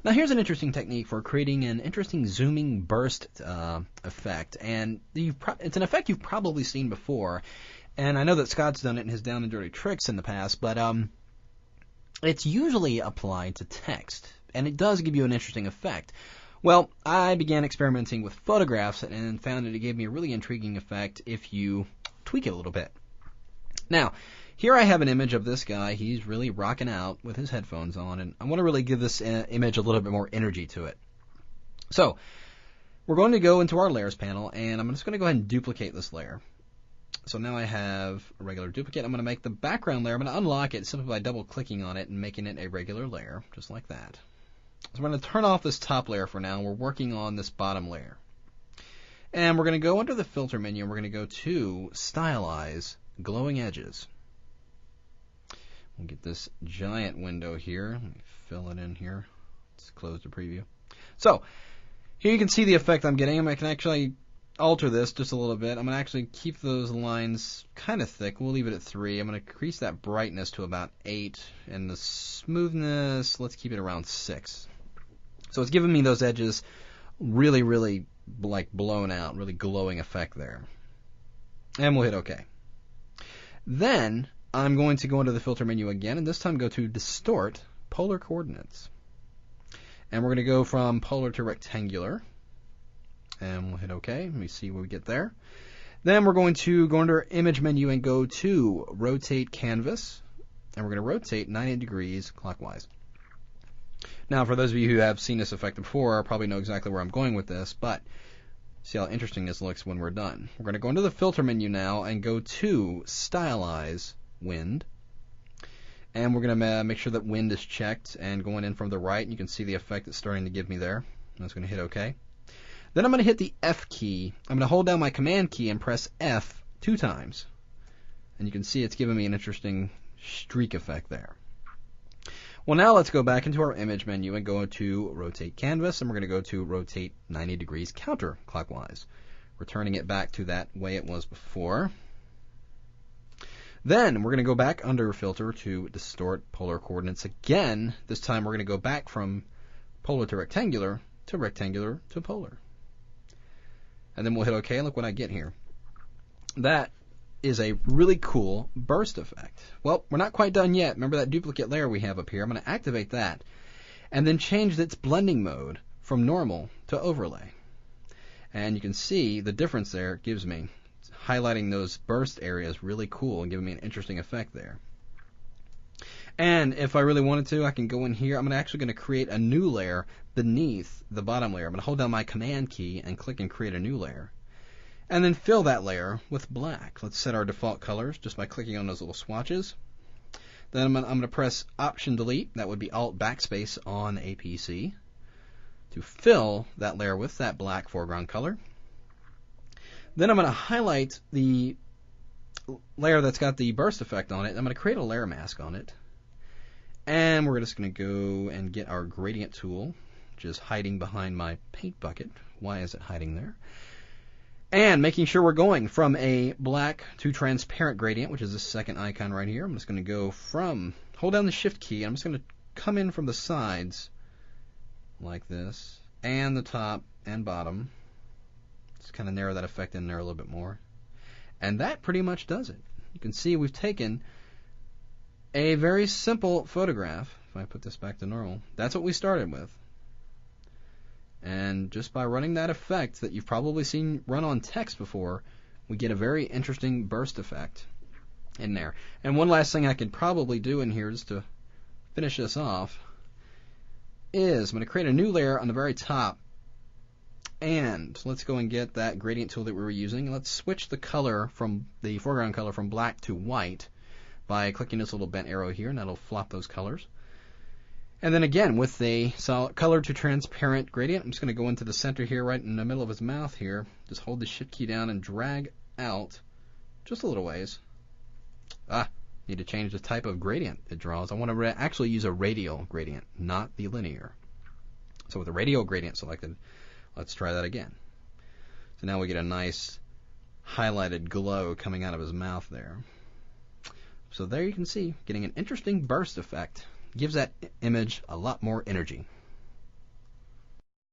Now here's an interesting technique for creating an interesting zooming burst effect, and it's an effect you've probably seen before, and I know that Scott's done it in his Down and Dirty Tricks in the past, but it's usually applied to text, and it does give you an interesting effect. Well, I began experimenting with photographs and found that it gave me a really intriguing effect if you tweak it a little bit. Now, here I have an image of this guy. He's really rocking out with his headphones on, and I want to really give this image a little bit more energy to it. So, we're going to go into our layers panel, and I'm just going to go ahead and duplicate this layer. So now I have a regular duplicate. I'm going to make the background layer. I'm going to unlock it simply by double-clicking on it and making it a regular layer, just like that. So we're going to turn off this top layer for now. We're working on this bottom layer. And we're going to go under the filter menu, and we're going to go to Stylize Glowing Edges. We'll get this giant window here. Let me fill it in here. Let's close the preview. So here you can see the effect I'm getting. I can actually alter this just a little bit. I'm going to actually keep those lines kind of thick. We'll leave it at 3. I'm going to increase that brightness to about 8. And the smoothness, let's keep it around 6. So it's giving me those edges really, really like blown out, really glowing effect there. And we'll hit OK. Then I'm going to go into the filter menu again, and this time go to Distort Polar Coordinates. And we're going to go from polar to rectangular. And we'll hit OK. Let me see what we get there. Then we're going to go under Image menu and go to Rotate Canvas. And we're going to rotate 90 degrees clockwise. Now, for those of you who have seen this effect before, probably know exactly where I'm going with this, but see how interesting this looks when we're done. We're going to go into the filter menu now and go to Stylize Wind. And we're going to make sure that wind is checked and going in from the right. You can see the effect it's starting to give me there. I'm just going to hit OK. Then I'm going to hit the F key. I'm going to hold down my Command key and press F 2 times. And you can see it's giving me an interesting streak effect there. Well, now let's go back into our Image menu and go to Rotate Canvas, and we're going to go to Rotate 90 degrees counterclockwise, returning it back to that way it was before. Then we're going to go back under Filter to Distort Polar Coordinates again. This time we're going to go back from polar to rectangular to polar. And then we'll hit OK, and look what I get here. That is a really cool burst effect. Well, we're not quite done yet. Remember that duplicate layer we have up here? I'm going to activate that and then change its blending mode from normal to overlay. And you can see the difference there it gives me. It's highlighting those burst areas really cool and giving me an interesting effect there. And if I really wanted to, I can go in here. I'm actually going to create a new layer beneath the bottom layer. I'm going to hold down my Command key and click and create a new layer. And then fill that layer with black. Let's set our default colors just by clicking on those little swatches. Then I'm going to press Option Delete. That would be Alt Backspace on a PC to fill that layer with that black foreground color. Then I'm going to highlight the layer that's got the burst effect on it. I'm going to create a layer mask on it. And we're just going to go and get our gradient tool, which is hiding behind my paint bucket. Why is it hiding there? And making sure we're going from a black to transparent gradient, which is the second icon right here. I'm just going to go from, hold down the Shift key, and I'm just going to come in from the sides like this, and the top and bottom. Just kind of narrow that effect in there a little bit more. And that pretty much does it. You can see we've taken a very simple photograph. If I put this back to normal, that's what we started with. And just by running that effect that you've probably seen run on text before, we get a very interesting burst effect in there. And one last thing I could probably do in here just to finish this off is I'm going to create a new layer on the very top. And let's go and get that gradient tool that we were using. Let's switch the color from the foreground color from black to white by clicking this little bent arrow here, and that'll flop those colors. And then again, with the solid color to transparent gradient, I'm just going to go into the center here, right in the middle of his mouth here. Just hold the Shift key down and drag out just a little ways. Need to change the type of gradient it draws. I want to actually use a radial gradient, not the linear. So with the radial gradient selected, let's try that again. So now we get a nice highlighted glow coming out of his mouth there. So there you can see, getting an interesting burst effect. Gives that image a lot more energy.